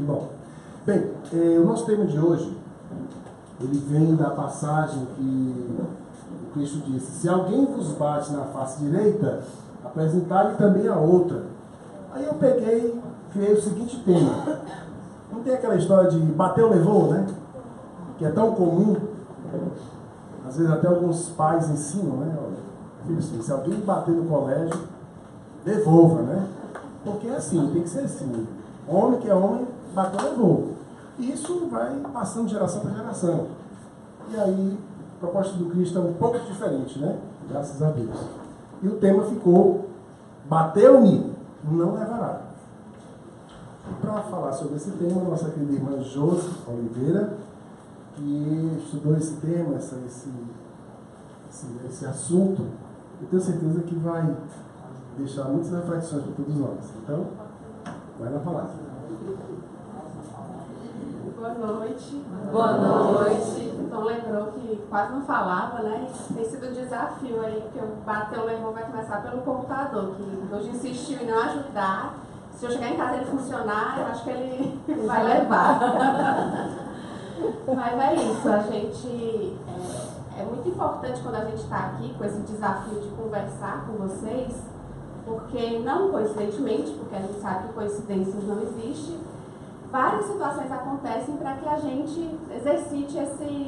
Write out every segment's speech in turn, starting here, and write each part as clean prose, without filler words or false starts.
Que bom. Bem, o nosso tema de hoje, ele vem da passagem que o Cristo disse: se alguém vos bate na face direita, apresentai-lhe também a outra. Aí eu peguei, criei o seguinte tema. Não tem aquela história de bateu, levou, né? Que é tão comum. Às vezes até alguns pais ensinam, né? Olha, filho, assim, se alguém bater no colégio, devolva, né? Porque é assim, tem que ser assim. Homem que é homem, bateu, levou. E isso vai passando de geração para geração. E aí, a proposta do Cristo é um pouco diferente, né? Graças a Deus. E o tema ficou: bateu-me, não levará. E para falar sobre esse tema, nossa querida irmã Josi Oliveira, que estudou esse tema, esse assunto, eu tenho certeza que vai deixar muitas reflexões para todos nós. Então, vai na palavra. Boa noite. Boa noite. Então lembrou que quase não falava, né? Tem sido um desafio aí, porque o bateu, levou vai começar pelo computador, que hoje insistiu em não ajudar. Se eu chegar em casa e ele funcionar, eu acho que ele vai levar. Mas é isso, a gente... É muito importante quando a gente está aqui com esse desafio de conversar com vocês, porque não coincidentemente, porque a gente sabe que coincidências não existem, várias situações acontecem para que a gente exercite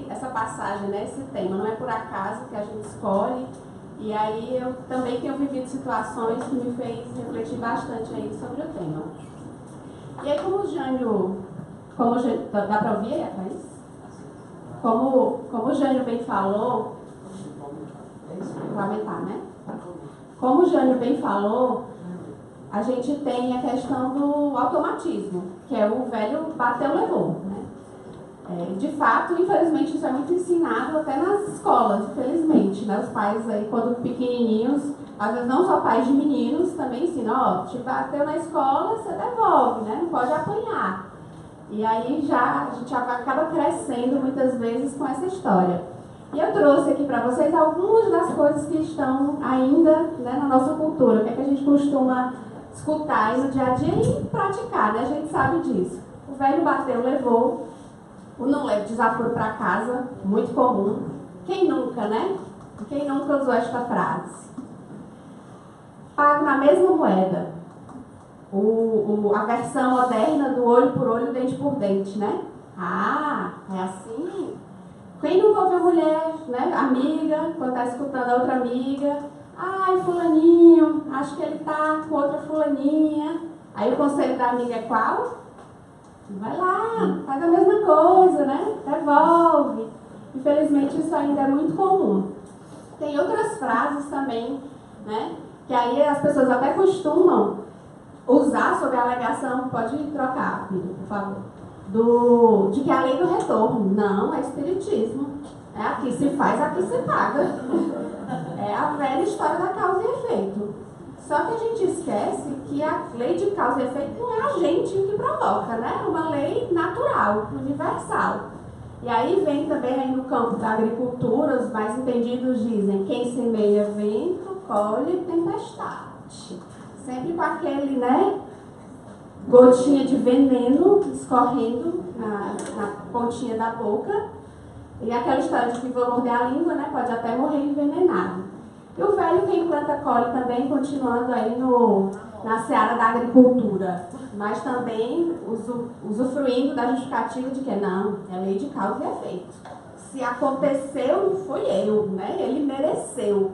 essa passagem, né, esse tema. Não é por acaso que a gente escolhe. E aí eu também tenho vivido situações que me fez refletir bastante aí sobre o tema. E aí como o Jânio dá para ouvir aí atrás? Como o Jânio bem falou, vou aumentar, né? Como o Jânio bem falou, a gente tem a questão do automatismo, que é o velho bateu, levou, né? De fato, infelizmente, isso é muito ensinado até nas escolas, infelizmente, né? Os pais aí, quando pequenininhos, às vezes não só pais de meninos, também ensinam, ó, te bateu na escola, você devolve, né? Não pode apanhar. E aí a gente acaba crescendo muitas vezes com essa história. E eu trouxe aqui para vocês algumas das coisas que estão ainda, né, na nossa cultura, o que é que a gente costuma escutar aí no dia a dia e praticar, né? A gente sabe disso. O velho bateu, levou. O não leva desaforo para casa, muito comum. Quem nunca, né? Quem nunca usou esta frase? Pago na mesma moeda. A versão moderna do olho por olho, dente por dente, né? Ah, é assim? Quem nunca ouviu mulher, né? Amiga, quando está escutando a outra amiga, ai, fulaninho, acho que ele tá com outra fulaninha. Aí o conselho da amiga é qual? Vai lá, faz a mesma coisa, né? Devolve. Infelizmente isso ainda é muito comum. Tem outras frases também, né? Que aí as pessoas até costumam usar sob a alegação, pode trocar, filho, por favor, de que a lei do retorno. Não, é espiritismo. É aqui se faz, aqui se paga. É a velha história da causa e efeito. Só que a gente esquece que a lei de causa e efeito não é a gente que provoca, né? É uma lei natural, universal. E aí vem também aí no campo da agricultura, os mais entendidos dizem: quem semeia vento, colhe tempestade. Sempre com aquele, né, gotinha de veneno escorrendo na pontinha da boca. E aquela história de que vou morder a língua, né, pode até morrer envenenado. E o velho quem planta colhe também, continuando aí na seara da agricultura, mas também usufruindo da justificativa de que não, é lei de causa e efeito. Se aconteceu, não fui eu, né? Ele mereceu.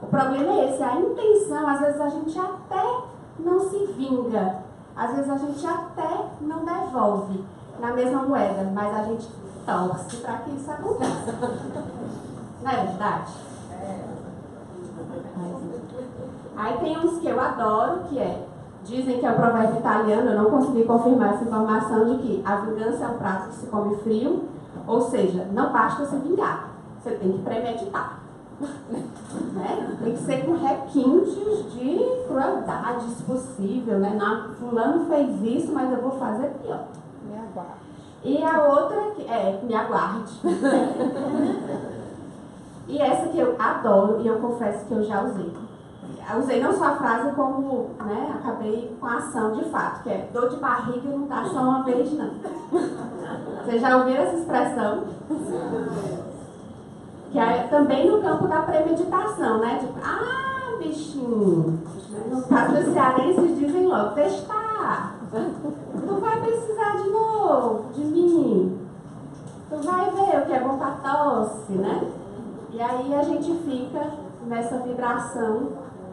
O problema é esse, a intenção, às vezes a gente até não se vinga, às vezes a gente até não devolve na mesma moeda, mas a gente torce para que isso aconteça. Não é verdade? Aí tem uns que eu adoro, dizem que é o provérbio italiano, eu não consegui confirmar essa informação, de que a vingança é um prato que se come frio, ou seja, não basta se vingar, você tem que premeditar. Né? Tem que ser com requintes de crueldade, se possível, né? Não, fulano fez isso, mas eu vou fazer pior. Me aguarde. E a outra, me aguarde. E essa que eu adoro, e eu confesso que eu já usei. usei não só a frase como, né, acabei com a ação de fato, que é dor de barriga não dá só uma vez, não. Vocês já ouviram essa expressão? Que é também no campo da premeditação, né? Tipo, bichinho, no caso dos cearenses dizem logo, testar. Tu vai precisar de novo de mim. Tu vai ver o que é bom pra tosse, né? E aí a gente fica nessa vibração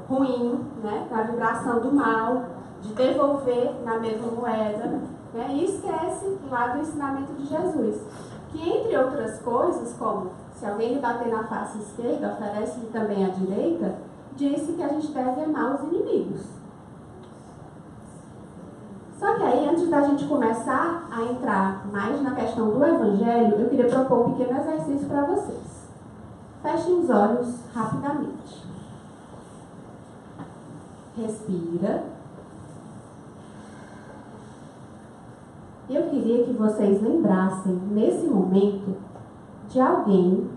ruim, né? Na vibração do mal, de devolver na mesma moeda, né? E esquece lá do ensinamento de Jesus. Que entre outras coisas, como se alguém lhe bater na face esquerda, oferece-lhe também a direita, disse que a gente deve amar os inimigos. Só que aí, antes da gente começar a entrar mais na questão do Evangelho, eu queria propor um pequeno exercício para vocês. Fechem os olhos rapidamente. Respira. Eu queria que vocês lembrassem, nesse momento, de alguém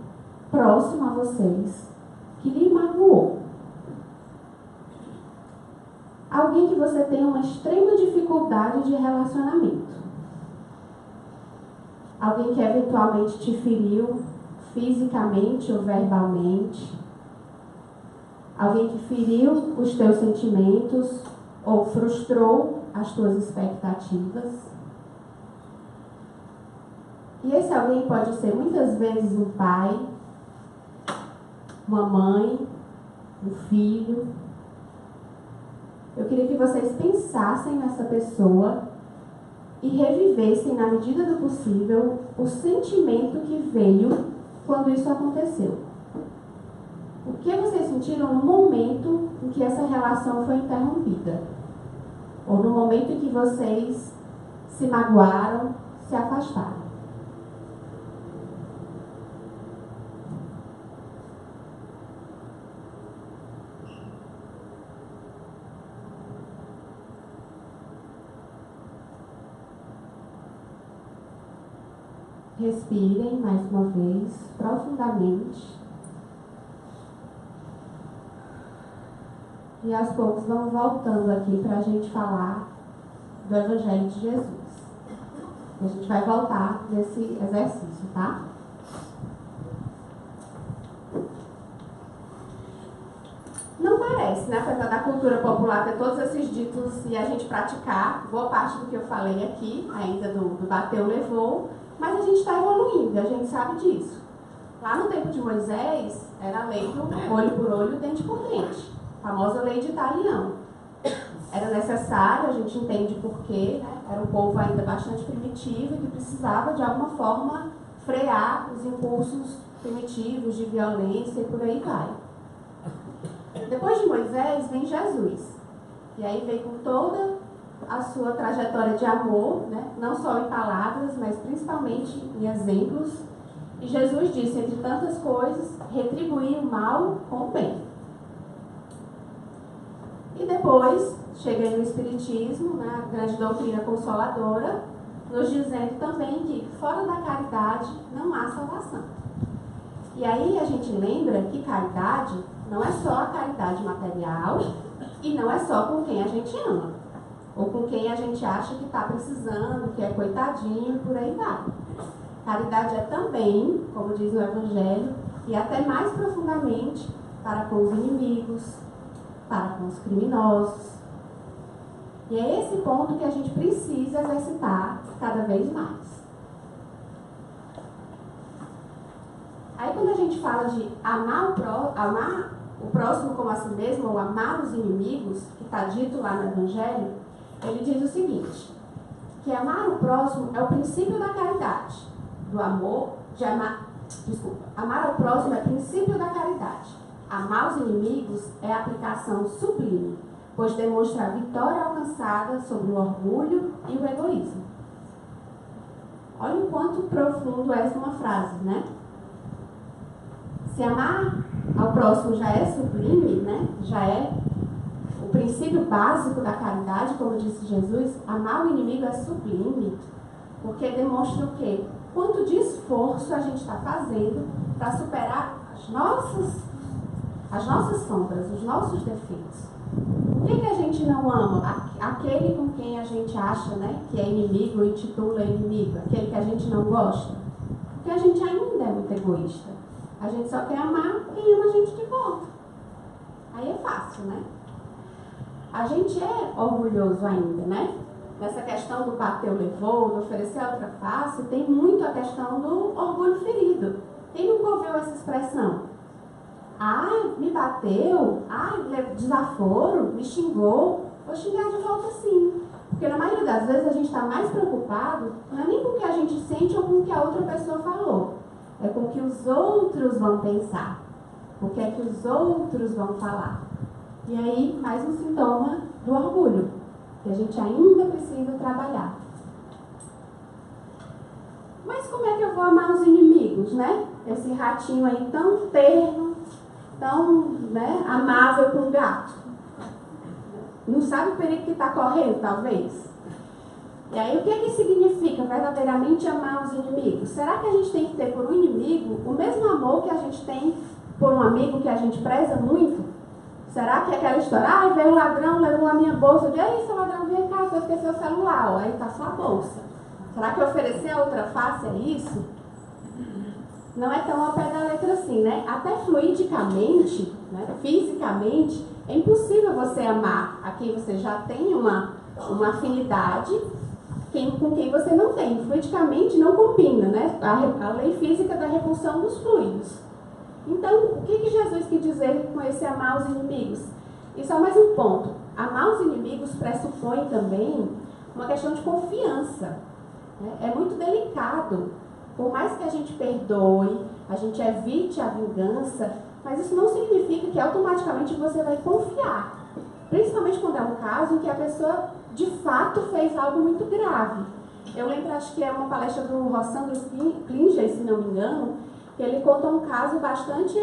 próximo a vocês que lhe magoou. Alguém que você tem uma extrema dificuldade de relacionamento. Alguém que eventualmente te feriu fisicamente ou verbalmente. Alguém que feriu os teus sentimentos ou frustrou as tuas expectativas. E esse alguém pode ser muitas vezes um pai, uma mãe, um filho. Eu queria que vocês pensassem nessa pessoa e revivessem, na medida do possível, o sentimento que veio quando isso aconteceu. O que vocês sentiram no momento em que essa relação foi interrompida? Ou no momento em que vocês se magoaram, se afastaram? Respirem mais uma vez, profundamente. E aos poucos vamos voltando aqui para a gente falar do Evangelho de Jesus. A gente vai voltar nesse exercício, tá? Não parece, né? Apesar da cultura popular ter todos esses ditos e a gente praticar boa parte do que eu falei aqui, ainda do bateu, levou, mas a gente está evoluindo, a gente sabe disso. Lá no tempo de Moisés, era a lei do olho por olho, dente por dente. A famosa lei de Italião. Era necessário, a gente entende porquê, né? Era um povo ainda bastante primitivo que precisava, de alguma forma, frear os impulsos primitivos de violência e por aí vai. Depois de Moisés, vem Jesus. E aí vem com toda a sua trajetória de amor, né? Não só em palavras, mas principalmente em exemplos. E Jesus disse, entre tantas coisas, retribuir o mal com o bem. E depois, chega no Espiritismo, né, a grande doutrina consoladora, nos dizendo também que fora da caridade não há salvação. E aí a gente lembra que caridade não é só a caridade material e não é só com quem a gente ama. Ou com quem a gente acha que está precisando, que é coitadinho e por aí vai. Caridade é também, como diz no Evangelho, e até mais profundamente, para com os inimigos, para com os criminosos. E é esse ponto que a gente precisa exercitar cada vez mais. Aí quando a gente fala de amar o próximo como a si mesmo, ou amar os inimigos, que está dito lá no Evangelho, ele diz o seguinte, que amar o próximo é o princípio da caridade, do amor, amar ao próximo é o princípio da caridade. Amar os inimigos é a aplicação sublime, pois demonstra a vitória alcançada sobre o orgulho e o egoísmo. Olha o quanto profundo é essa uma frase, né? Se amar ao próximo já é sublime, né? Já é o princípio básico da caridade, como disse Jesus, amar o inimigo é sublime, porque demonstra o quê? Quanto de esforço a gente está fazendo para superar as nossas as nossas sombras, os nossos defeitos. O que a gente não ama? Aquele com quem a gente acha, né, que é inimigo, intitula inimigo, aquele que a gente não gosta. Porque a gente ainda é muito egoísta. A gente só quer amar quem ama a gente de volta. Aí é fácil, né? A gente é orgulhoso ainda, né? Nessa questão do bateu, levou, do oferecer a outra face, tem muito a questão do orgulho ferido. Quem nunca ouviu essa expressão? Ai, me bateu, ai, desaforo, me xingou, vou xingar de volta sim. Porque na maioria das vezes a gente está mais preocupado, não é nem com o que a gente sente ou com o que a outra pessoa falou. É com o que os outros vão pensar. O que é que os outros vão falar. E aí, mais um sintoma do orgulho, que a gente ainda precisa trabalhar. Mas como é que eu vou amar os inimigos, né? Esse ratinho aí tão terno, tão, né, amável com o gato. Não sabe o perigo que está correndo, talvez? E aí, o que significa verdadeiramente amar os inimigos? Será que a gente tem que ter por um inimigo o mesmo amor que a gente tem por um amigo que a gente preza muito? Será que é aquela história, ah, veio o ladrão, levou a minha bolsa, eu digo, aí, seu ladrão, vem cá, você esqueceu o celular, ó, aí está sua bolsa. Será que oferecer a outra face é isso? Não é tão ao pé da letra assim, né? Até fluidicamente, né, fisicamente, é impossível você amar a quem você já tem uma afinidade com quem você não tem. Fluidicamente não combina, né? A lei física da repulsão dos fluidos. Então, o que Jesus quis dizer com esse amar os inimigos? E só mais um ponto. Amar os inimigos pressupõe também uma questão de confiança. Né? É muito delicado. Por mais que a gente perdoe, a gente evite a vingança, mas isso não significa que automaticamente você vai confiar. Principalmente quando é um caso em que a pessoa de fato fez algo muito grave. Eu lembro, acho que é uma palestra do Rossandro Klinger, se não me engano, que ele contou um caso bastante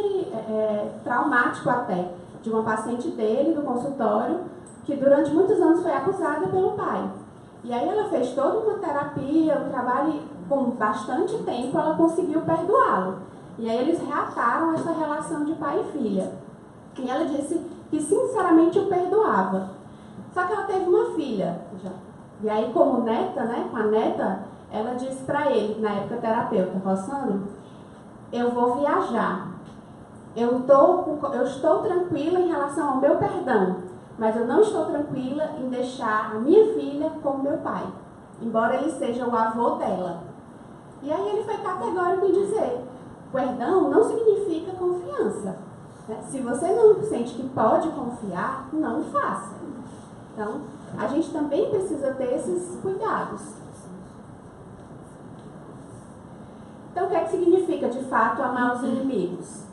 traumático até, de uma paciente dele, do consultório, que durante muitos anos foi abusada pelo pai. E aí ela fez toda uma terapia, um trabalho, com bastante tempo ela conseguiu perdoá-lo. E aí eles reataram essa relação de pai e filha. E ela disse que sinceramente o perdoava. Só que ela teve uma filha. E aí, como neta, né, com a neta, ela disse para ele, na época terapeuta, Rossandro, eu vou viajar. Eu estou tranquila em relação ao meu perdão, mas eu não estou tranquila em deixar a minha filha com meu pai, embora ele seja o avô dela. E aí ele foi categórico em dizer, perdão não significa confiança. Né? Se você não sente que pode confiar, não faça. Então, a gente também precisa ter esses cuidados. Então, o que significa, de fato, amar os inimigos?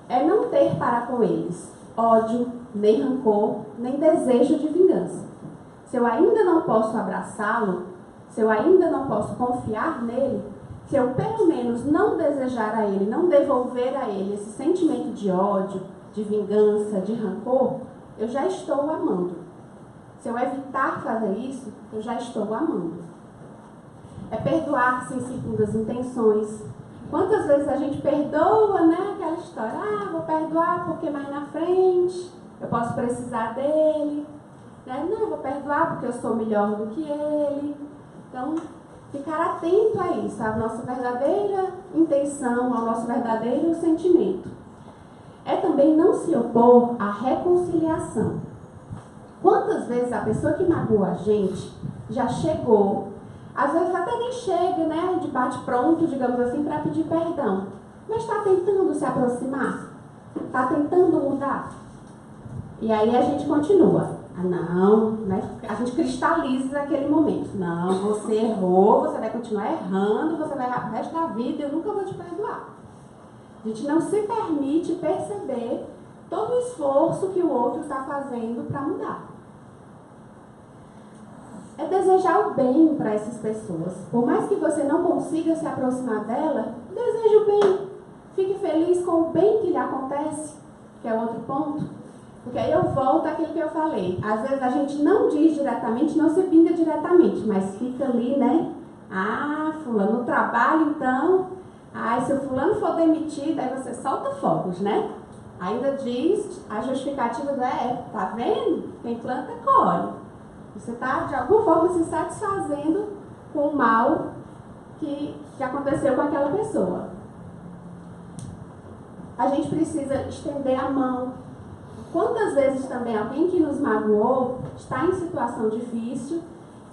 É não ter para com eles ódio, nem rancor, nem desejo de vingança. Se eu ainda não posso abraçá-lo, se eu ainda não posso confiar nele, se eu pelo menos não desejar a ele, não devolver a ele esse sentimento de ódio, de vingança, de rancor, eu já estou amando. Se eu evitar fazer isso, eu já estou amando. É perdoar sem segundas intenções. Quantas vezes a gente perdoa, né? Aquela história, vou perdoar porque mais na frente eu posso precisar dele. Né? Não, eu vou perdoar porque eu sou melhor do que ele. Então, ficar atento a isso, à nossa verdadeira intenção, ao nosso verdadeiro sentimento. É também não se opor à reconciliação. Quantas vezes a pessoa que magoou a gente já chegou, às vezes até nem chega, né, de bate-pronto, digamos assim, para pedir perdão, mas está tentando se aproximar, está tentando mudar. E aí a gente continua. Não, né? A gente cristaliza aquele momento. Não, você errou, você vai continuar errando, você vai errar o resto da vida, eu nunca vou te perdoar. A gente não se permite perceber todo o esforço que o outro está fazendo para mudar. É desejar o bem para essas pessoas. Por mais que você não consiga se aproximar dela, deseje o bem. Fique feliz com o bem que lhe acontece, que é outro ponto. Porque aí eu volto àquilo que eu falei. Às vezes a gente não diz diretamente, não se vinga diretamente, mas fica ali, né? Fulano, no trabalho então, se o fulano for demitido, aí você solta fogos, né? Ainda diz, a justificativa tá vendo? Quem planta, colhe. Você está, de alguma forma, se satisfazendo com o mal que aconteceu com aquela pessoa. A gente precisa estender a mão. Quantas vezes também alguém que nos magoou está em situação difícil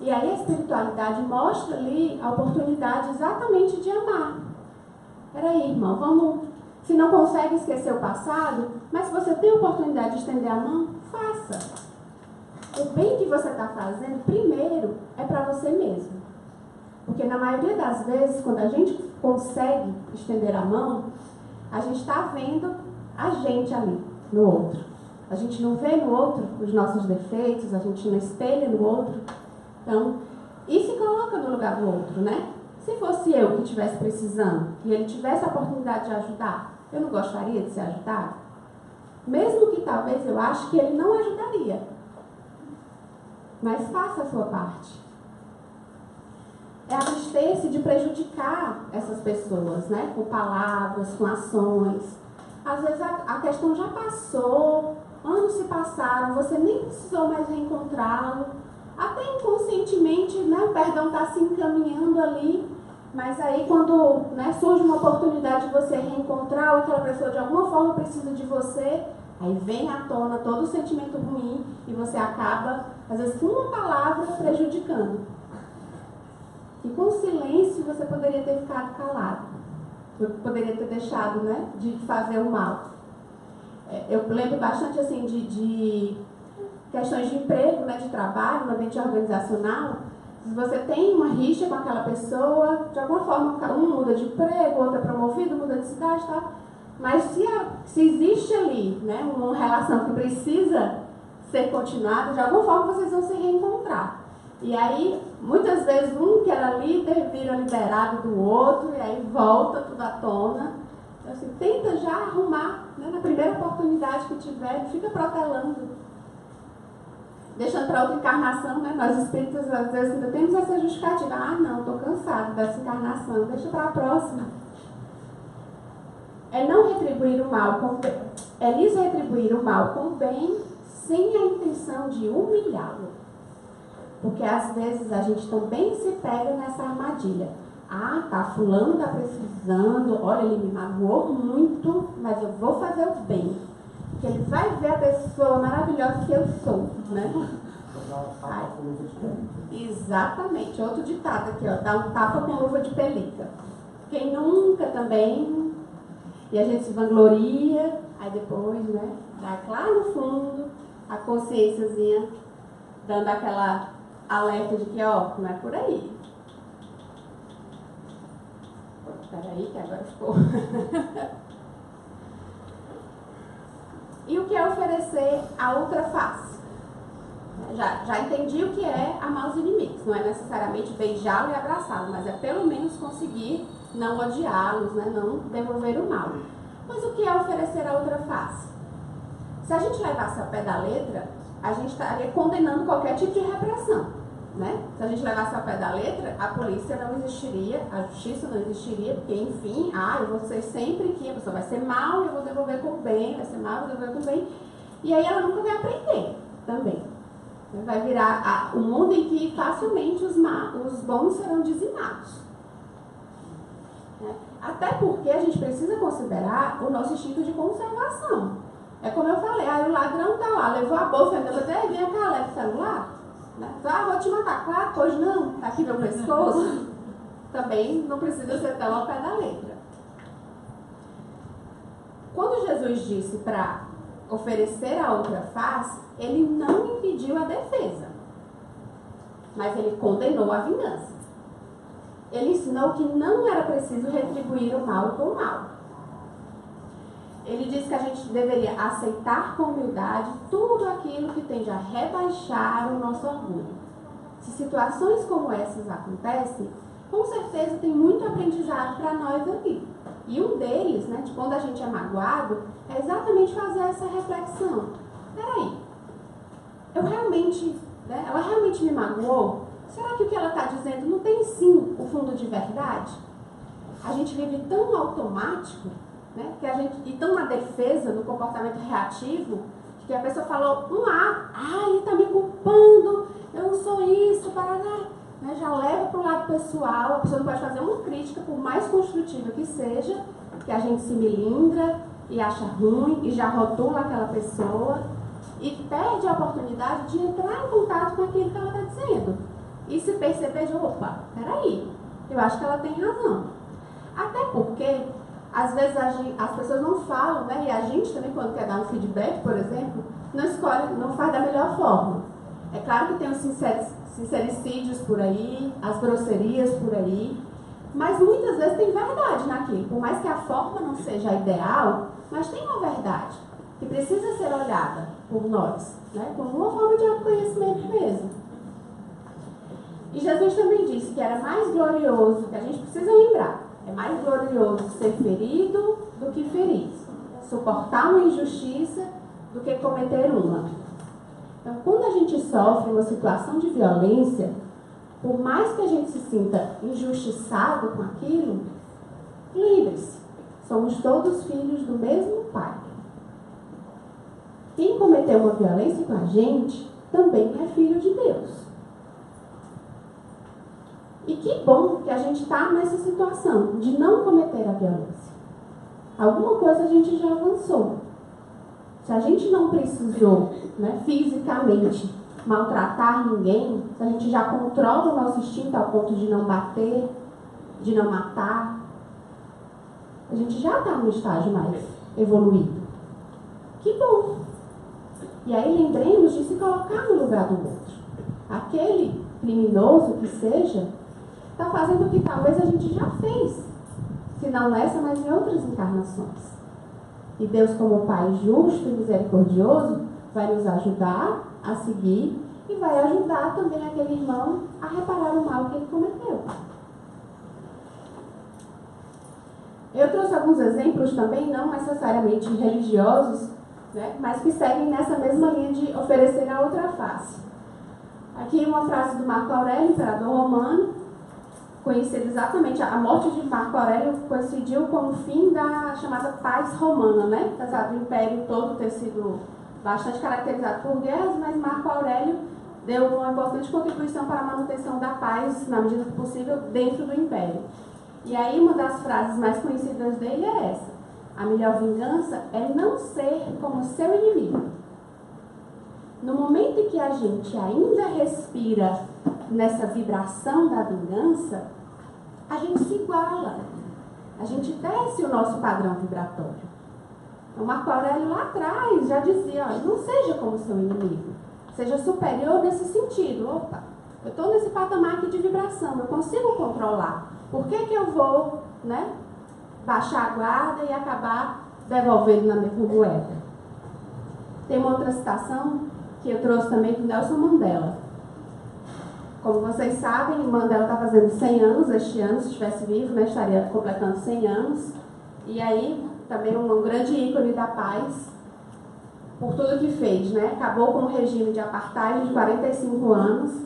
e aí a espiritualidade mostra ali a oportunidade exatamente de amar. Peraí, irmão, vamos... Se não consegue esquecer o passado, mas se você tem a oportunidade de estender a mão, faça. O bem que você está fazendo, primeiro, é para você mesmo. Porque na maioria das vezes, quando a gente consegue estender a mão, a gente está vendo a gente ali, no outro. A gente não vê no outro os nossos defeitos, a gente não espelha no outro. Então, e se coloca no lugar do outro, né? Se fosse eu que estivesse precisando e ele tivesse a oportunidade de ajudar, eu não gostaria de ser ajudado? Mesmo que talvez eu ache que ele não ajudaria. Mas faça a sua parte. É abster-se de prejudicar essas pessoas, né? Com palavras, com ações. Às vezes a questão já passou, anos se passaram, você nem precisou mais reencontrá-lo. Até inconscientemente, né, o perdão está se encaminhando ali, mas aí quando, né, surge uma oportunidade de você reencontrar, ou aquela pessoa de alguma forma precisa de você, aí vem à tona todo o sentimento ruim e você acaba, às vezes, com uma palavra prejudicando. E com silêncio você poderia ter ficado calado, poderia ter deixado, né, de fazer o mal. Eu lembro bastante assim de questões de emprego, né, de trabalho, no ambiente organizacional. Se você tem uma rixa com aquela pessoa, de alguma forma um muda de emprego, outro é promovido, muda de cidade, tá? Mas se existe ali, né, uma relação que precisa ser continuada, de alguma forma vocês vão se reencontrar. E aí, muitas vezes, um que era líder vira liderado do outro, e aí volta tudo à tona. Então, assim, tenta já arrumar, né, na primeira oportunidade que tiver, fica protelando. Deixando para outra encarnação, né? Nós espíritas, às vezes, ainda temos essa justificativa. Ah, não, estou cansado dessa encarnação, deixa para a próxima. É não retribuir o mal com bem. É lhes retribuir o mal com bem, sem a intenção de humilhá-lo. Porque às vezes a gente também se pega nessa armadilha. Ah, tá, fulano está precisando, olha, ele me magoou muito, mas eu vou fazer o bem. Porque ele vai ver a pessoa maravilhosa que eu sou, né? Exatamente, outro ditado aqui, ó, dá um tapa com luva de pelica. Quem nunca também, e a gente se vangloria, aí depois, né, vai lá no fundo, a consciênciazinha dando aquela alerta de que, ó, não é por aí. Espera aí que agora ficou. E o que é oferecer a outra face? Já entendi o que é amar os inimigos. Não é necessariamente beijá-lo e abraçá-lo, mas é pelo menos conseguir não odiá-los, né? Não devolver o mal. Mas o que é oferecer a outra face? Se a gente levasse ao pé da letra, a gente estaria condenando qualquer tipo de repressão. Né? Se a gente levasse ao pé da letra, a polícia não existiria, a justiça não existiria, porque, enfim, eu vou ser sempre que a pessoa vai ser mal e eu vou devolver com o bem, vai ser mal, eu vou devolver com o bem. E aí ela nunca vai aprender também. Vai virar um mundo em que facilmente os bons serão dizimados. Até porque a gente precisa considerar o nosso instinto de conservação. É como eu falei, o ladrão tá lá, levou a bolsa, ainda vem cá, leva o celular. Vou te matar, claro, hoje não, tá aqui meu pescoço. Também não precisa ser tão ao pé da letra. Quando Jesus disse para oferecer a outra face, ele não impediu a defesa, mas ele condenou a vingança. Ele ensinou que não era preciso retribuir o mal com o mal. Ele disse que a gente deveria aceitar com humildade tudo aquilo que tende a rebaixar o nosso orgulho. Se situações como essas acontecem, com certeza tem muito aprendizado para nós aqui. E um deles, né, de quando a gente é magoado, é exatamente fazer essa reflexão. Peraí, ela realmente me magoou? Será que o que ela está dizendo não tem sim o fundo de verdade? A gente vive tão automático né? Que a gente, e tão na defesa, no comportamento reativo, que a pessoa falou um A, ele está me culpando, eu não sou isso, parará, né? Já leva para o lado pessoal, a pessoa não pode fazer uma crítica, por mais construtiva que seja, que a gente se melindra e acha ruim e já rotula aquela pessoa e perde a oportunidade de entrar em contato com aquilo que ela está dizendo e se perceber de, opa, peraí, eu acho que ela tem razão. Até porque, às vezes, as pessoas não falam, né? E a gente também, quando quer dar um feedback, por exemplo, não escolhe, não faz da melhor forma. É claro que tem os sincericídios por aí, as grosserias por aí, mas muitas vezes tem verdade naquilo. Por mais que a forma não seja ideal, mas tem uma verdade que precisa ser olhada por nós, né? Como uma forma de autoconhecimento mesmo. E Jesus também disse que era mais glorioso, que a gente precisa lembrar, é mais glorioso ser ferido do que ferir, suportar uma injustiça do que cometer uma. Então, quando a gente sofre uma situação de violência, por mais que a gente se sinta injustiçado com aquilo, lembre-se, somos todos filhos do mesmo Pai. Quem cometeu uma violência com a gente também é filho de Deus. E que bom que a gente está nessa situação de não cometer a violência. Alguma coisa a gente já avançou. Se a gente não precisou, né, fisicamente maltratar ninguém, se a gente já controla o nosso instinto ao ponto de não bater, de não matar, a gente já está no estágio mais evoluído. Que bom! E aí lembremos de se colocar no lugar do outro. Aquele criminoso que seja, está fazendo o que talvez a gente já fez, se não nessa, mas em outras encarnações. E Deus, como Pai justo e misericordioso, vai nos ajudar a seguir e vai ajudar também aquele irmão a reparar o mal que ele cometeu. Eu trouxe alguns exemplos também, não necessariamente religiosos, né, mas que seguem nessa mesma linha de oferecer a outra face. Aqui uma frase do Marco Aurélio, imperador romano, conhecido exatamente, a morte de Marco Aurélio coincidiu com o fim da chamada paz romana, né? Apesar do império todo ter sido bastante caracterizado por guerras, mas Marco Aurélio deu uma importante contribuição para a manutenção da paz, na medida do possível, dentro do império. E aí uma das frases mais conhecidas dele é essa: a melhor vingança é não ser como seu inimigo. No momento em que a gente ainda respira nessa vibração da vingança, a gente se iguala, a gente desce o nosso padrão vibratório. O Marco Aurélio lá atrás já dizia, olha, não seja como seu inimigo, seja superior nesse sentido. Opa, eu estou nesse patamar aqui de vibração, eu consigo controlar. Por que que eu vou, né, baixar a guarda e acabar devolvendo na mesma moeda? Tem uma outra citação que eu trouxe também do Nelson Mandela. Como vocês sabem, Mandela está fazendo 100 anos este ano, se estivesse vivo, né, estaria completando 100 anos. E aí, também um grande ícone da paz, por tudo que fez, né? Acabou com o regime de apartheid de 45 anos.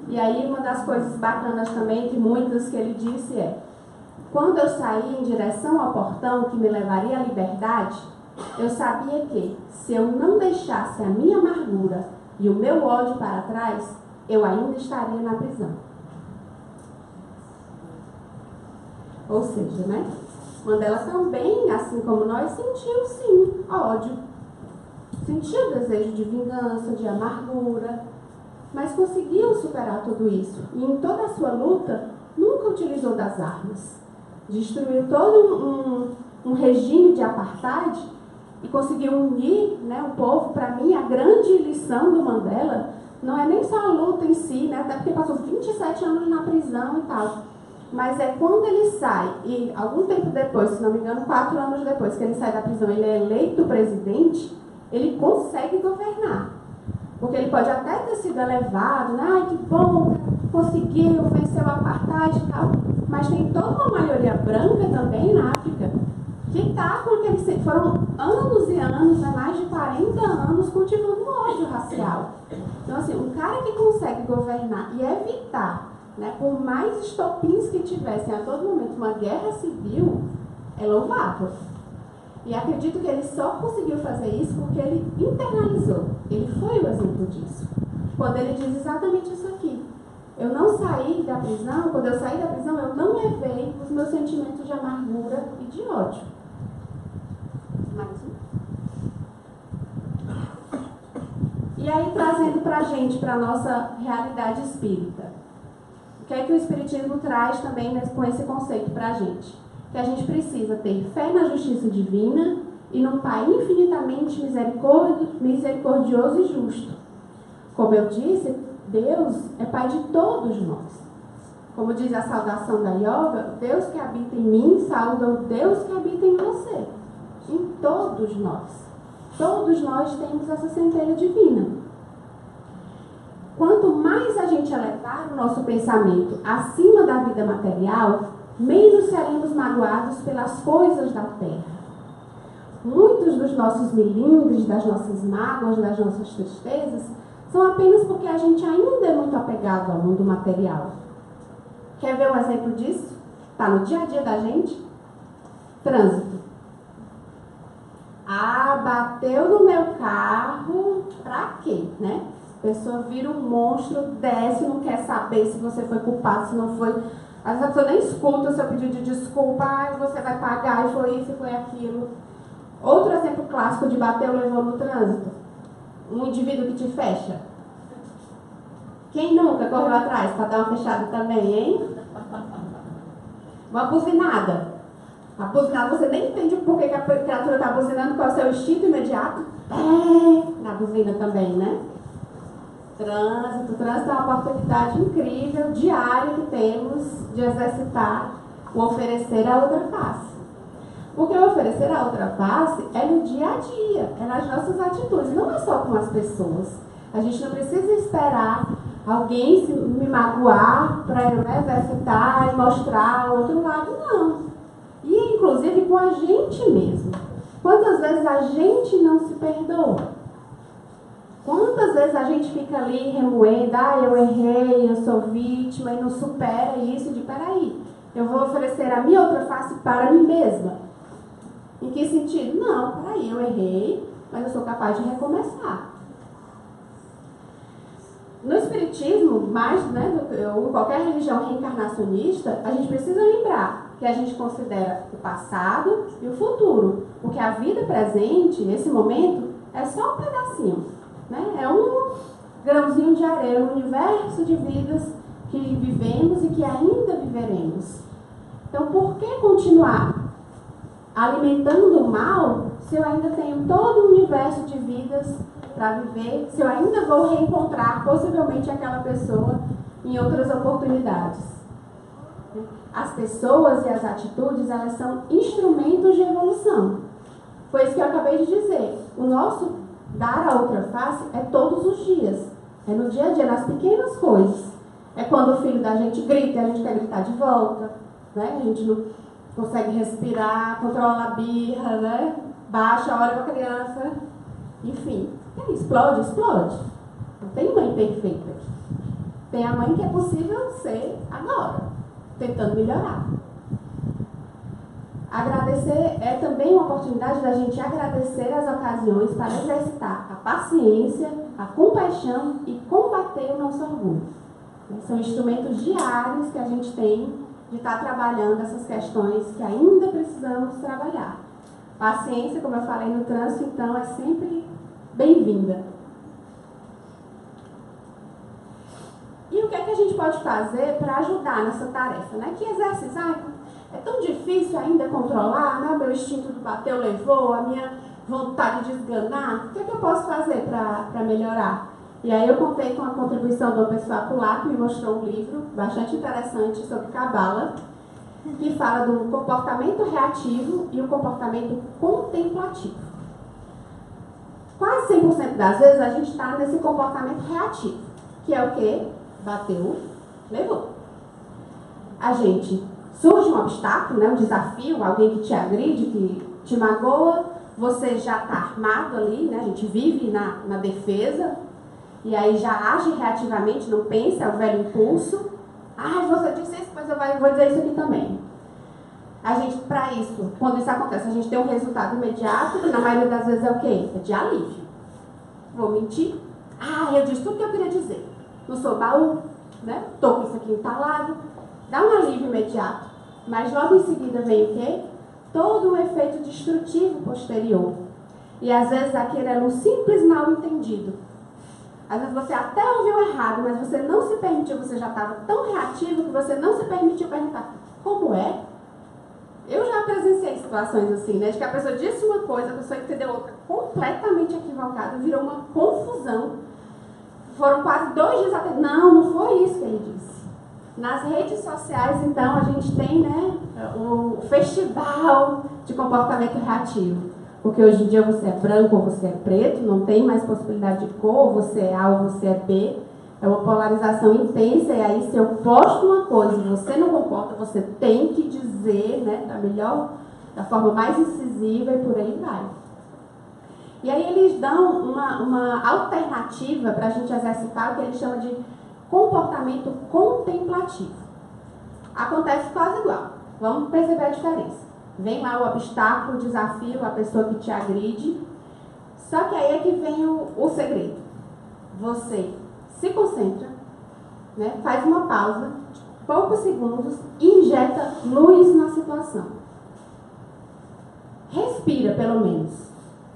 E aí, uma das coisas bacanas também, de muitas que ele disse é: quando eu saí em direção ao portão que me levaria à liberdade, eu sabia que, se eu não deixasse a minha amargura e o meu ódio para trás, eu ainda estaria na prisão. Ou seja, né? Mandela também, assim como nós, sentiu sim ódio. Sentiu desejo de vingança, de amargura, mas conseguiu superar tudo isso. E em toda a sua luta, nunca utilizou das armas. Destruiu todo um regime de apartheid e conseguiu unir, né, o povo. Para mim, a grande lição do Mandela não é nem só a luta em si, né, até porque passou 27 anos na prisão e tal, mas é quando ele sai, e algum tempo depois, se não me engano, 4 anos depois que ele sai da prisão, ele é eleito presidente, ele consegue governar. Porque ele pode até ter sido elevado, né, ai que bom, conseguiu, venceu o apartheid e tal, mas tem toda uma maioria branca também na África que está com aquele... Foram anos e anos, né, mais de 40 anos, cultivando ódio racial. Então, assim, um cara que consegue governar e evitar, né, por mais estopins que tivessem a todo momento uma guerra civil, é louvável. E acredito que ele só conseguiu fazer isso porque ele internalizou. Ele foi o exemplo disso. Quando ele diz exatamente isso aqui. Eu não saí da prisão, quando eu saí da prisão, eu não levei os meus sentimentos de amargura e de ódio. Mais um. E aí, trazendo pra gente, pra nossa realidade espírita. O que é que o Espiritismo traz também com esse conceito pra gente? Que a gente precisa ter fé na justiça divina e num Pai infinitamente misericordioso e justo. Como eu disse, Deus é Pai de todos nós. Como diz a saudação da yoga, Deus que habita em mim sauda o Deus que habita em você. Em todos nós. Todos nós temos essa centelha divina. Quanto mais a gente elevar o nosso pensamento acima da vida material, menos seremos magoados pelas coisas da terra. Muitos dos nossos melindres, das nossas mágoas, das nossas tristezas, são apenas porque a gente ainda é muito apegado ao mundo material. Quer ver um exemplo disso? Está no dia a dia da gente? Trânsito. Ah, bateu no meu carro, pra quê, né? A pessoa vira um monstro, desce, não quer saber se você foi culpado, se não foi. Às vezes a pessoa nem escuta o seu pedido de desculpa, você vai pagar, e foi isso, e foi aquilo. Outro exemplo clássico de bateu, levou no trânsito. Um indivíduo que te fecha. Quem nunca correu atrás para dar uma fechada também, hein? Uma buzinada. A buzinada, você nem entende por que a criatura está buzinando, qual é o seu instinto imediato. Na buzina também, né? Trânsito é uma oportunidade incrível, diária, que temos de exercitar o oferecer a outra face. Porque o oferecer a outra face é no dia a dia, é nas nossas atitudes, não é só com as pessoas. A gente não precisa esperar alguém me magoar para eu exercitar e mostrar o outro lado, não. E inclusive com a gente mesmo. Quantas vezes a gente não se perdoa? Quantas vezes a gente fica ali remoendo, eu errei, eu sou vítima, e não supera isso de, peraí, eu vou oferecer a minha outra face para mim mesma. Em que sentido? Não, peraí, eu errei, mas eu sou capaz de recomeçar. No Espiritismo, mais, ou em qualquer religião reencarnacionista, a gente precisa lembrar que a gente considera o passado e o futuro. Porque a vida presente, esse momento, é só um pedacinho. Né? É um grãozinho de areia, um universo de vidas que vivemos e que ainda viveremos. Então, por que continuar alimentando o mal se eu ainda tenho todo um universo de vidas para viver, se eu ainda vou reencontrar possivelmente aquela pessoa em outras oportunidades? As pessoas e as atitudes, elas são instrumentos de evolução. Foi isso que eu acabei de dizer. O nosso dar a outra face é todos os dias. É no dia a dia, nas pequenas coisas. É quando o filho da gente grita e a gente quer gritar de volta. Né? A gente não consegue respirar, controla a birra, né? Baixa, olha para a criança. Enfim, explode. Não tem mãe perfeita aqui. Tem a mãe que é possível ser agora, tentando melhorar. Agradecer é também uma oportunidade da gente agradecer as ocasiões para exercitar a paciência, a compaixão e combater o nosso orgulho. São instrumentos diários que a gente tem de estar trabalhando essas questões que ainda precisamos trabalhar. Paciência, como eu falei no trânsito, então, é sempre bem-vinda. E o que é que a gente pode fazer para ajudar nessa tarefa? Né? Que exercício? É tão difícil ainda controlar, né? O meu instinto do bateu, levou, a minha vontade de esganar. O que é que eu posso fazer para melhorar? E aí eu contei com a contribuição de uma pessoa popular que me mostrou um livro bastante interessante sobre Cabala, que fala do comportamento reativo e o comportamento contemplativo. Quase 100% das vezes a gente está nesse comportamento reativo, que é o quê? Bateu, levou. A gente surge um obstáculo, né, um desafio, alguém que te agride, que te magoa, você já está armado ali, né, a gente vive na defesa, e aí já age reativamente, não pensa, é o velho impulso. Você disse isso, mas eu vou dizer isso aqui também. A gente, para isso, quando isso acontece, a gente tem um resultado imediato, que na maioria das vezes é o quê? É de alívio. Vou mentir? Eu disse tudo que eu queria dizer. Não sou baú, né? Tô com isso aqui entalado. Dá um alívio imediato. Mas logo em seguida vem o quê? Todo um efeito destrutivo posterior. E às vezes aquele era um simples mal entendido. Às vezes você até ouviu errado, mas você não se permitiu, você já estava tão reativo que você não se permitiu perguntar como é? Eu já presenciei situações assim, né? De que a pessoa disse uma coisa, a pessoa entendeu outra completamente equivocada, virou uma confusão. Foram quase 2 dias até. Não foi isso que ele disse. Nas redes sociais, então, a gente tem, né, o festival de comportamento reativo. Porque hoje em dia você é branco ou você é preto, não tem mais possibilidade de cor, você é A ou você é B. É uma polarização intensa, e aí se eu posto uma coisa e você não concorda, você tem que dizer, né, da forma mais incisiva e por aí vai. E aí eles dão uma alternativa para a gente exercitar o que eles chamam de comportamento contemplativo. Acontece quase igual. Vamos perceber a diferença. Vem lá o obstáculo, o desafio, a pessoa que te agride. Só que aí é que vem o segredo. Você se concentra, né, faz uma pausa de poucos segundos e injeta luz na situação. Respira, pelo menos.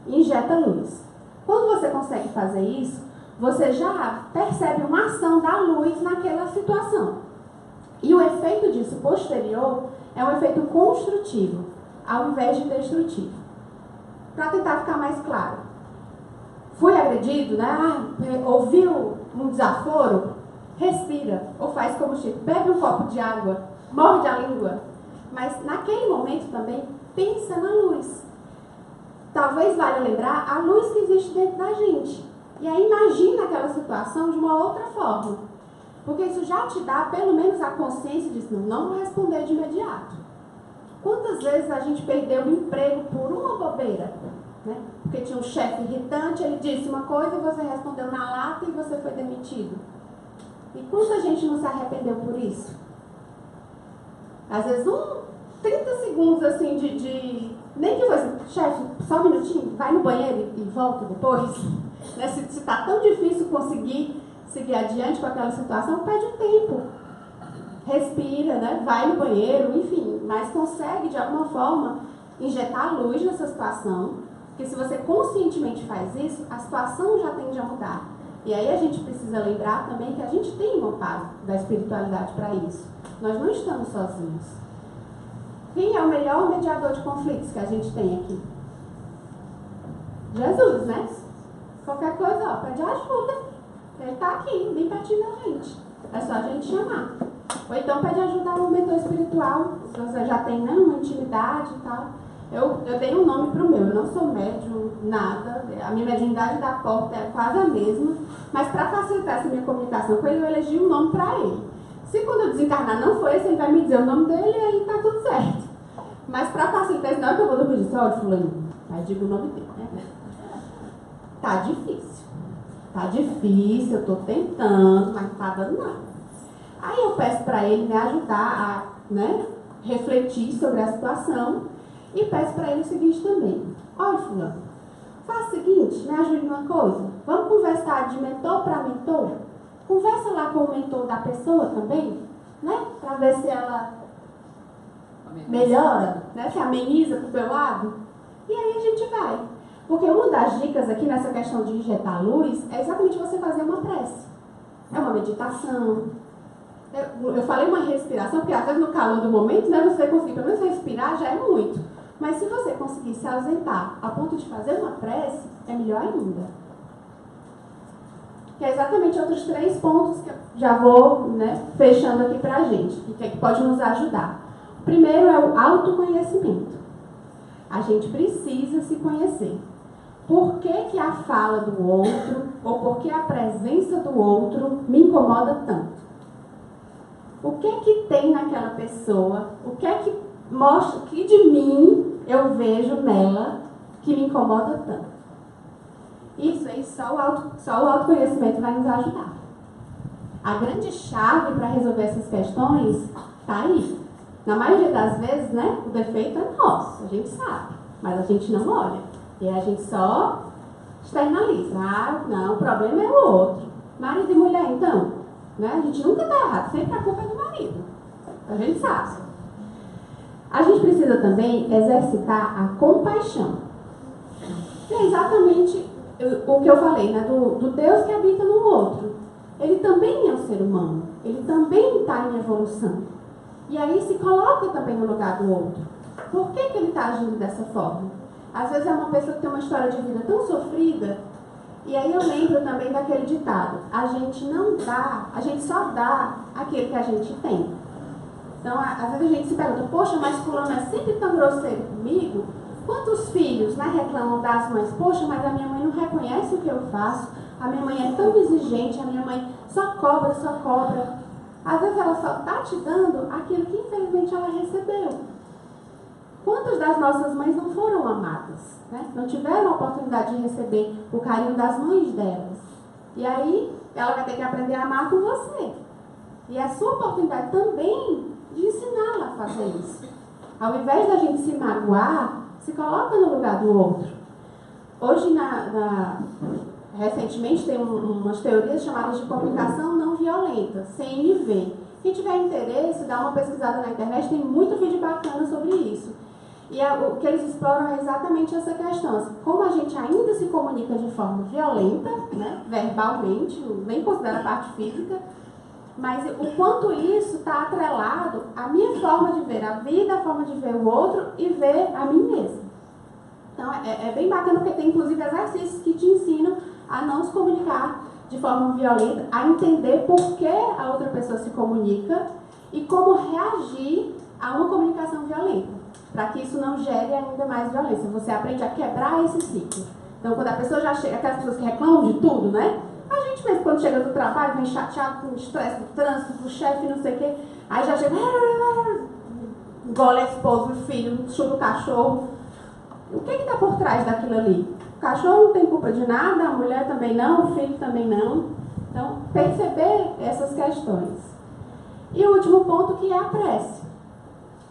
Injeta luz. Quando você consegue fazer isso, você já percebe uma ação da luz naquela situação. E o efeito disso posterior é um efeito construtivo, ao invés de destrutivo. Para tentar ficar mais claro. Fui agredido, né? Ouviu um desaforo? Respira. Ou faz como o Chico, bebe um copo de água, morde a língua. Mas naquele momento também, pensa na luz. Talvez valha lembrar a luz que existe dentro da gente. E aí imagina aquela situação de uma outra forma. Porque isso já te dá pelo menos a consciência de não vou responder de imediato. Quantas vezes a gente perdeu o emprego por uma bobeira? Né? Porque tinha um chefe irritante, ele disse uma coisa e você respondeu na lata e você foi demitido. E quanta gente não se arrependeu por isso? Às vezes 30 segundos assim nem que fosse, chefe, só um minutinho, vai no banheiro e volta depois. Né? Se está tão difícil conseguir seguir adiante com aquela situação, perde o tempo. Respira, né? Vai no banheiro, enfim, mas consegue de alguma forma injetar luz nessa situação, porque se você conscientemente faz isso, a situação já tende a mudar. E aí a gente precisa lembrar também que a gente tem uma paz da espiritualidade para isso. Nós não estamos sozinhos. Quem é o melhor mediador de conflitos que a gente tem aqui? Jesus, né? Qualquer coisa, pede ajuda. Ele está aqui, bem pertinho da gente. É só a gente chamar. Ou então pede ajuda a um mentor espiritual, se você já tem, né, uma intimidade e tal. Eu dei um nome para o meu, eu não sou médium, nada. A minha mediunidade da porta é quase a mesma. Mas para facilitar essa minha comunicação com ele, eu elegi um nome para ele. Se quando eu desencarnar não for esse, ele vai me dizer o nome dele e aí tá tudo certo. Mas para facilitar isso, na hora que eu vou dormir, olha, fulano, aí digo o nome dele, né? Tá difícil. Tá difícil, eu tô tentando, mas não tá dando nada. Aí eu peço para ele me ajudar a, né, refletir sobre a situação e peço para ele o seguinte também. Olha, fulano, faz o seguinte, me ajude numa coisa. Vamos conversar de mentor para mentor? Conversa lá com o mentor da pessoa também, né? Para ver se ela melhora, né? Se ameniza pro teu lado. E aí a gente vai. Porque uma das dicas aqui nessa questão de injetar luz é exatamente você fazer uma prece. É uma meditação. Eu falei uma respiração, porque às vezes no calor do momento, né, você conseguir pelo menos respirar já é muito. Mas se você conseguir se ausentar a ponto de fazer uma prece, é melhor ainda. Que é exatamente outros 3 pontos que eu já vou, né, fechando aqui pra gente, que pode nos ajudar. O primeiro é o autoconhecimento. A gente precisa se conhecer. Por que a fala do outro, ou por que a presença do outro me incomoda tanto? O que tem naquela pessoa? O que mostra, o que de mim eu vejo nela que me incomoda tanto? Isso aí só o autoconhecimento vai nos ajudar. A grande chave para resolver essas questões está aí. Na maioria das vezes, né, o defeito é nosso, a gente sabe, mas a gente não olha. E a gente só externaliza. Ah, não, o problema é o outro. Marido e mulher, então, né, a gente nunca está errado, sempre a culpa é do marido. A gente sabe. A gente precisa também exercitar a compaixão. Que é exatamente o que eu falei, né, do Deus que habita no outro. Ele também é um ser humano, ele também está em evolução. E aí se coloca também no lugar do outro. Por que ele está agindo dessa forma? Às vezes é uma pessoa que tem uma história de vida tão sofrida. E aí eu lembro também daquele ditado: a gente não dá, a gente só dá aquilo que a gente tem. Então, às vezes a gente se pergunta: poxa, mas fulano é sempre tão grosseiro comigo? Quantos filhos, né, reclamam das mães? Poxa, mas a minha mãe não reconhece o que eu faço. A minha mãe é tão exigente, a minha mãe só cobra, só cobra. Às vezes ela só está te dando aquilo que infelizmente ela recebeu. Quantas das nossas mães não foram amadas, né? Não tiveram a oportunidade de receber o carinho das mães delas. E aí ela vai ter que aprender a amar com você. E é a sua oportunidade também de ensiná-la a fazer isso. Ao invés da gente se magoar, se coloca no lugar do outro. Hoje, recentemente, tem umas teorias chamadas de comunicação não violenta, CNV. Quem tiver interesse, dá uma pesquisada na internet, tem muito vídeo bacana sobre isso. E o que eles exploram é exatamente essa questão. Como a gente ainda se comunica de forma violenta, né, verbalmente, nem considera a parte física, mas o quanto isso está atrelado à minha forma de ver a vida, a forma de ver o outro e ver a mim mesma. Então, é bem bacana porque tem, inclusive, exercícios que te ensinam a não se comunicar de forma violenta, a entender por que a outra pessoa se comunica e como reagir a uma comunicação violenta, para que isso não gere ainda mais violência. Você aprende a quebrar esse ciclo. Então, quando a pessoa já chega, aquelas pessoas que reclamam de tudo, né? A gente mesmo, quando chega do trabalho, vem chateado com o estresse do trânsito, do chefe, não sei o quê, aí já chega, engole a esposa, o filho, chuta o cachorro. O que está por trás daquilo ali? O cachorro não tem culpa de nada, a mulher também não, o filho também não. Então, perceber essas questões. E o último ponto, que é a prece.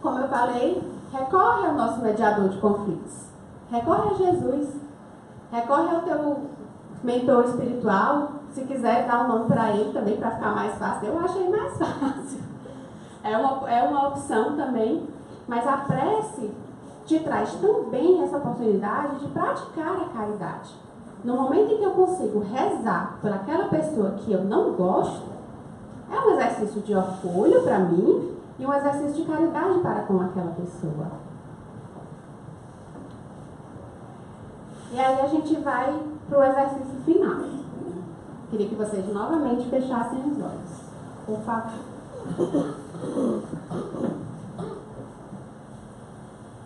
Como eu falei, recorre ao nosso mediador de conflitos. Recorre a Jesus. Recorre ao teu mentor espiritual. Se quiser dar um nome para ele também, para ficar mais fácil. Eu achei mais fácil. É uma opção também. Mas a prece te traz também essa oportunidade de praticar a caridade. No momento em que eu consigo rezar por aquela pessoa que eu não gosto, é um exercício de orgulho para mim e um exercício de caridade para com aquela pessoa. E aí a gente vai para o exercício final. Queria que vocês novamente fechassem os olhos. Por favor.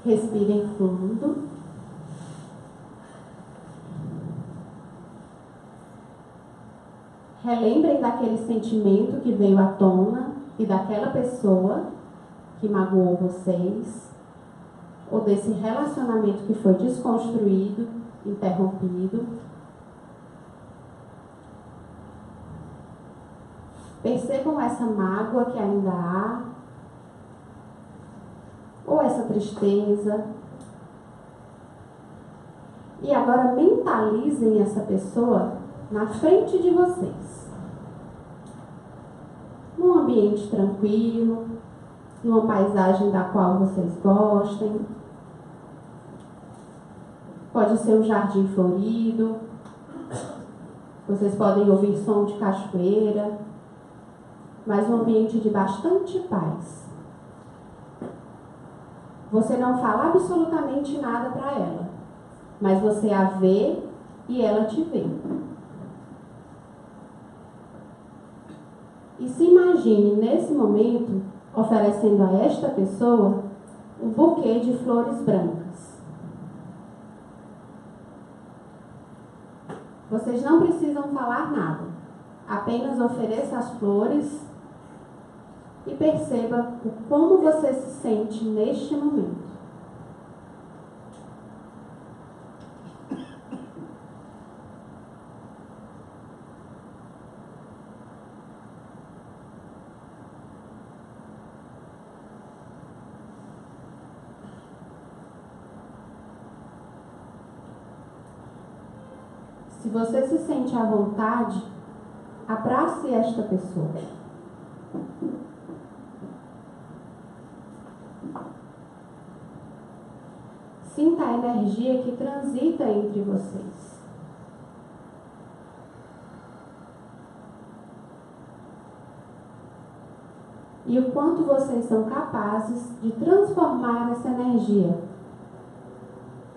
Respirem fundo. Relembrem daquele sentimento que veio à tona e daquela pessoa que magoou vocês, ou desse relacionamento que foi desconstruído, interrompido. Percebam essa mágoa que ainda há, ou essa tristeza. E agora mentalizem essa pessoa na frente de vocês. Num ambiente tranquilo, numa paisagem da qual vocês gostem. Pode ser um jardim florido. Vocês podem ouvir som de cachoeira. Mas um ambiente de bastante paz. Você não fala absolutamente nada para ela, mas você a vê e ela te vê. E se imagine nesse momento oferecendo a esta pessoa um buquê de flores brancas. Vocês não precisam falar nada, apenas ofereça as flores e perceba o como você se sente neste momento. Se você se sente à vontade, abrace esta pessoa. Sinta a energia que transita entre vocês. E o quanto vocês são capazes de transformar essa energia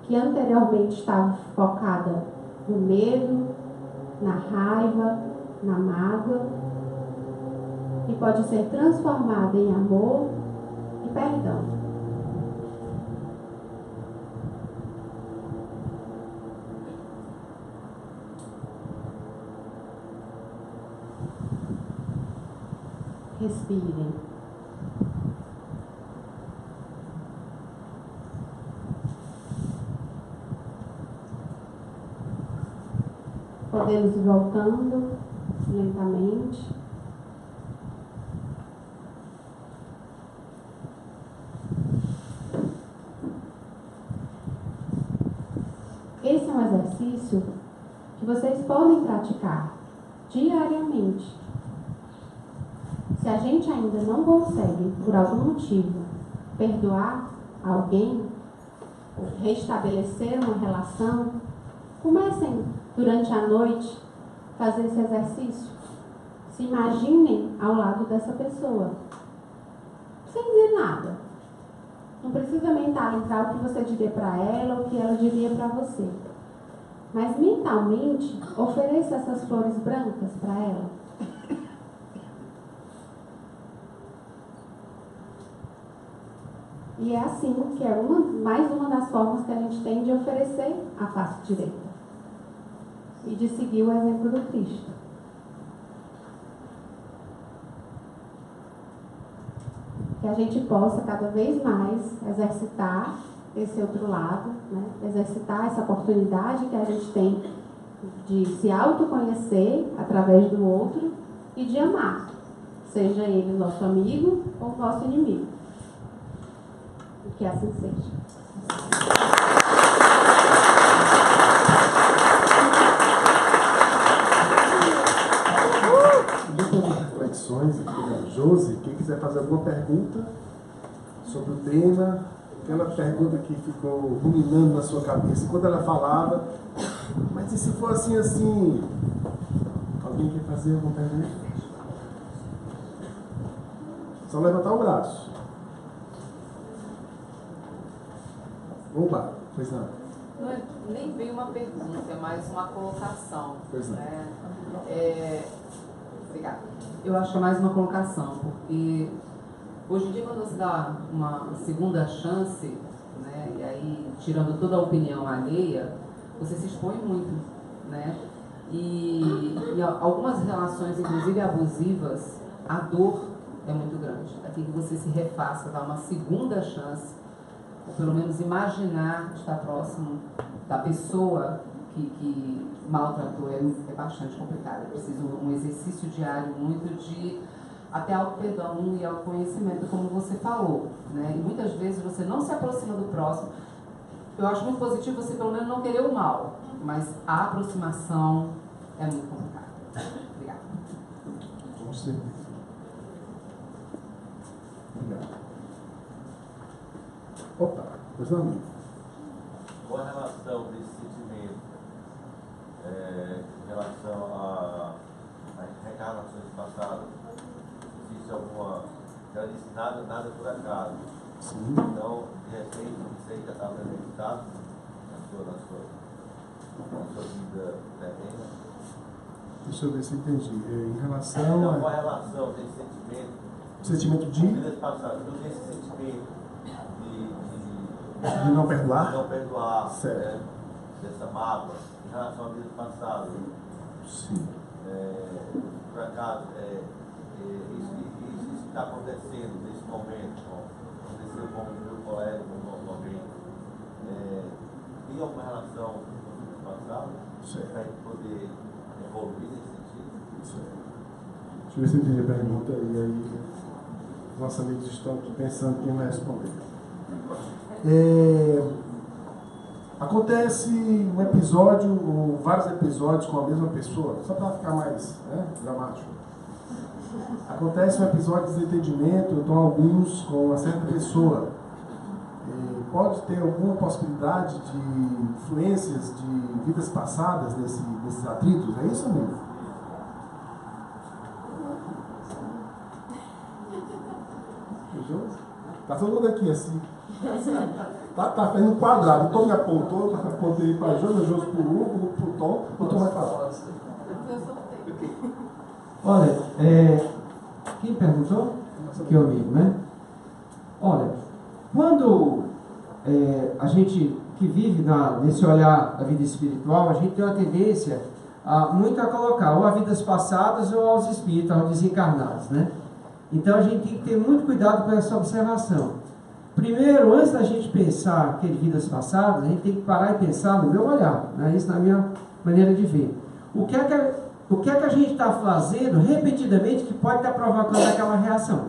que anteriormente estava focada no medo, na raiva, na mágoa, e pode ser transformada em amor e perdão. Respirem. Podemos ir voltando lentamente. Esse é um exercício que vocês podem praticar diariamente. Se a gente ainda não consegue, por algum motivo, perdoar alguém, ou restabelecer uma relação, comecem durante a noite a fazer esse exercício. Se imaginem ao lado dessa pessoa, sem dizer nada. Não precisa mentalizar o que você diria para ela, o que ela diria para você. Mas mentalmente, ofereça essas flores brancas para ela. E é assim que é mais uma das formas que a gente tem de oferecer a face direita. E de seguir o exemplo do Cristo. Que a gente possa cada vez mais exercitar esse outro lado, né? Exercitar essa oportunidade que a gente tem de se autoconhecer através do outro e de amar, seja ele nosso amigo ou nosso inimigo. Que assim seja. Reflexões aqui da Josi. Quem quiser fazer alguma pergunta sobre o tema, aquela pergunta que ficou ruminando na sua cabeça enquanto ela falava, mas e se for assim, assim? Alguém quer fazer alguma pergunta? Só levantar o braço. Opa, pois não. Não é, nem bem uma pergunta, é mais uma colocação. Pois não. Né? Obrigada. Eu acho que é mais uma colocação, porque hoje em dia, quando você dá uma segunda chance, né, e aí tirando toda a opinião alheia, você se expõe muito, né? E algumas relações, inclusive abusivas, a dor é muito grande. Aqui que você se refaça, dá uma segunda chance, ou pelo menos imaginar estar próximo da pessoa que maltratou é bastante complicado. É preciso um exercício diário muito de até auto-perdão e autoconhecimento, como você falou, né? E muitas vezes você não se aproxima do próximo. Eu acho muito positivo você pelo menos não querer o mal, mas a aproximação é muito complicada. Obrigada. Com certeza. Obrigado. Opa, pois não, amigo. Qual a relação desse sentimento em relação a reencarnações passadas? Existe alguma... Ela disse nada por acaso. Sim. Então, de repente, isso aí já está premeditado na sua vida terrena. Deixa eu ver se eu entendi. Em relação Então, qual a a... relação desse sentimento? Sentimento de Vidas passadas. Não tem esse sentimento de não perdoar? não perdoar, certo. Né, dessa mágoa em relação à vida passada. Sim. Por acaso, isso que está acontecendo nesse momento, aconteceu com o meu colega, com alguém, tem alguma relação com a vida passada para a gente poder evoluir nesse sentido? Certo. Deixa eu ver se eu entendi a pergunta e aí nossos amigos estão aqui pensando quem vai responder. Acontece um episódio, ou vários episódios com a mesma pessoa, só para ficar mais, né, dramático. Acontece um episódio de desentendimento, então alguns com uma certa pessoa. Pode ter alguma possibilidade de influências de vidas passadas nesses atritos? É isso, amigo? Tá todo mundo aqui assim. Tá fazendo um quadrado. O Tom me apontou, apontei para a Josi, Josi para o Hugo, para o Tom. O Tom vai falar. Olha, quem perguntou? Que é o amigo, né? Olha, quando a gente que vive nesse olhar da vida espiritual, a gente tem uma tendência muito a colocar ou a vidas passadas ou aos espíritos, aos desencarnados, né? Então a gente tem que ter muito cuidado com essa observação. Primeiro, antes da gente pensar que é de vidas passadas, a gente tem que parar e pensar no meu olhar, né? Isso na minha maneira de ver. O que é que a gente está fazendo repetidamente que pode estar provocando aquela reação,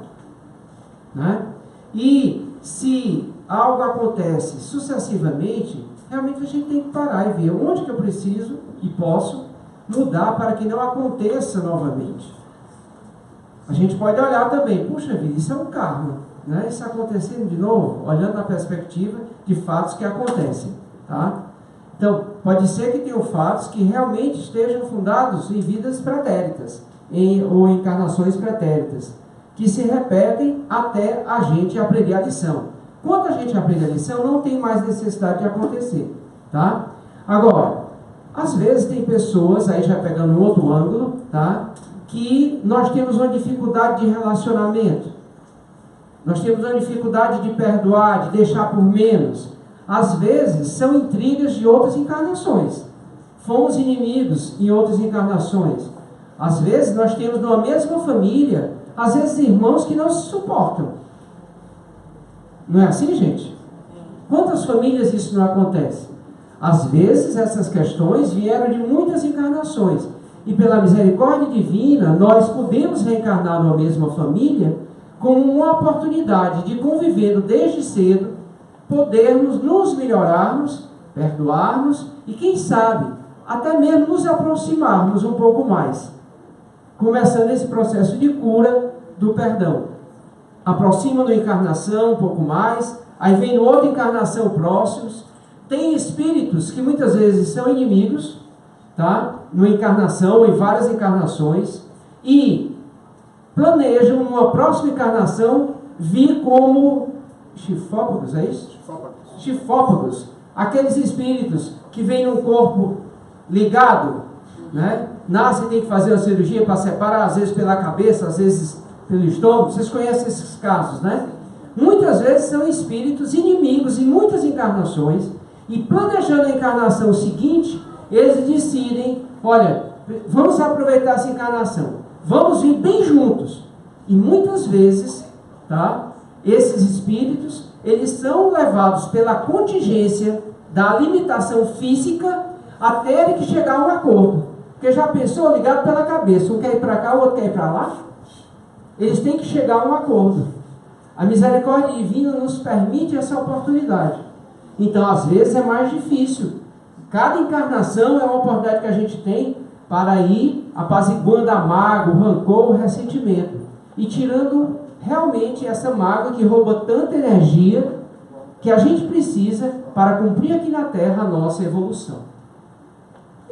né? E se algo acontece sucessivamente, realmente a gente tem que parar e ver onde que eu preciso e posso mudar para que não aconteça novamente. A gente pode olhar também, puxa vida, isso é um karma, né? Isso acontecendo de novo, olhando na perspectiva de fatos que acontecem, tá? Então, pode ser que tenham fatos que realmente estejam fundados em vidas pretéritas, ou encarnações pretéritas, que se repetem até a gente aprender a lição. Quando a gente aprende a lição, não tem mais necessidade de acontecer, tá? Agora, às vezes tem pessoas, aí já pegando um outro ângulo, tá? Que nós temos uma dificuldade de relacionamento, nós temos uma dificuldade de perdoar, de deixar por menos. Às vezes são intrigas de outras encarnações, fomos inimigos em outras encarnações. Às vezes nós temos numa mesma família, às vezes irmãos que não se suportam. Não é assim, gente? Quantas famílias isso não acontece? Às vezes essas questões vieram de muitas encarnações. E pela misericórdia divina, nós podemos reencarnar numa mesma família como uma oportunidade de, convivendo desde cedo, podermos nos melhorarmos, perdoarmos e, quem sabe, até mesmo nos aproximarmos um pouco mais. Começando esse processo de cura do perdão. Aproxima na encarnação um pouco mais, aí vem outra encarnação próximos. Tem espíritos que muitas vezes são inimigos, tá? Numa encarnação, em várias encarnações, e planejam numa próxima encarnação vir como chifópagos, é isso? Chifópagos. Aqueles espíritos que vêm num corpo ligado, né? Nasce e tem que fazer uma cirurgia para separar, às vezes pela cabeça, às vezes pelo estômago. Vocês conhecem esses casos, né? Muitas vezes são espíritos inimigos em muitas encarnações, e planejando a encarnação seguinte, eles decidem, olha, vamos aproveitar essa encarnação, vamos vir bem juntos. E muitas vezes, tá, esses espíritos, eles são levados pela contingência da limitação física até ele que chegar a um acordo. Porque já pensou, ligado pela cabeça, um quer ir para cá, o outro quer ir para lá? Eles têm que chegar a um acordo. A misericórdia divina nos permite essa oportunidade. Então, às vezes, é mais difícil. Cada encarnação é uma oportunidade que a gente tem para ir apaziguando a mágoa, o rancor, o ressentimento. E tirando realmente essa mágoa que rouba tanta energia que a gente precisa para cumprir aqui na Terra a nossa evolução.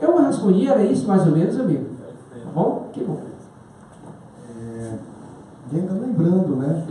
Eu respondi, era isso mais ou menos, amigo? Tá bom? Que bom. E ainda lembrando, né?